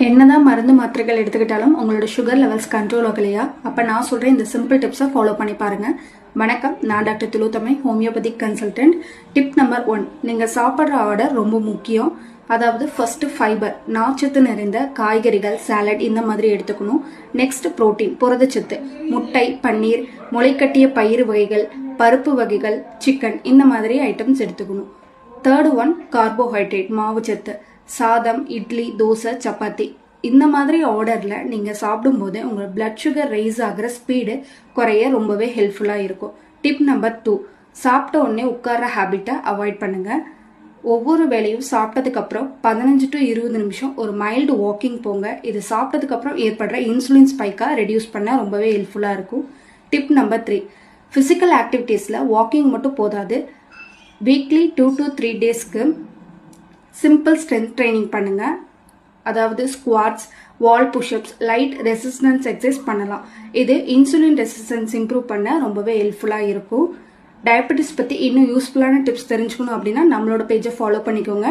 என்னதான் மருந்து மாத்திரைகள் எடுத்துக்கிட்டாலும் உங்களோட சுகர் லெவல்ஸ் கண்ட்ரோல் ஆகலையா? அப்போ நான் சொல்கிறேன் இந்த சிம்பிள் டிப்ஸை ஃபாலோ பண்ணி பாருங்கள். வணக்கம், நான் doctor Thilothamai, homeopathic consultant. Tip number 1, நீங்கள் சாப்பிட்ற ஆர்டர் ரொம்ப முக்கியம். அதாவது ஃபர்ஸ்ட் ஃபைபர், நார்ச்சத்து நிறைந்த காய்கறிகள், சாலட் இந்த மாதிரி எடுத்துக்கணும். நெக்ஸ்ட் புரோட்டீன், புரதச்சத்து, முட்டை, பன்னீர், முளைக்கட்டிய பயிறு வகைகள், பருப்பு வகைகள், சிக்கன் இந்த மாதிரி ஐட்டம்ஸ் எடுத்துக்கணும். தேர்டு ஒன், கார்போஹைட்ரேட், மாவுச்சத்து, சாதம், இட்லி, தோசை, சப்பாத்தி இந்த மாதிரி ஆர்டரில் நீங்கள் சாப்பிடும்போது உங்கள் பிளட் சுகர் ரைஸ் ஆகிற ஸ்பீடு குறைய ரொம்பவே ஹெல்ப்ஃபுல்லாக இருக்கும். டிப் நம்பர் 2, சாப்பிட்ட உடனே உட்கார்ற ஹேபிட்டை அவாய்ட் பண்ணுங்கள். ஒவ்வொரு வேலையும் சாப்பிட்டதுக்கப்புறம் 15 to 20 நிமிஷம் ஒரு மைல்டு வாக்கிங் போங்க. இது சாப்பிட்டதுக்கப்புறம் ஏற்படுற இன்சுலின் ஸ்பைக்காக ரெடியூஸ் பண்ண ரொம்பவே ஹெல்ப்ஃபுல்லாக இருக்கும். டிப் நம்பர் 3, ஃபிசிக்கல் ஆக்டிவிட்டீஸில் வாக்கிங் மட்டும் போதாது. வீக்லி 2 to 3 டேஸ்க்கு சிம்பிள் ஸ்ட்ரென்த் ட்ரைனிங் பண்ணுங்கள். அதாவது ஸ்குவாட்ஸ், வால் புஷ்அப்ஸ், லைட் ரெசிஸ்டன்ஸ் எக்ஸசைஸ் பண்ணலாம். இது இன்சுலின் ரெசிஸ்டன்ஸ் இம்ப்ரூவ் பண்ண ரொம்பவே ஹெல்ப்ஃபுல்லாக இருக்கும். டயபெட்டிஸ் பற்றி இன்னும் யூஸ்ஃபுல்லான டிப்ஸ் தெரிஞ்சுக்கணும் அப்படின்னா நம்மளோட பேஜை ஃபாலோ பண்ணிக்கோங்க.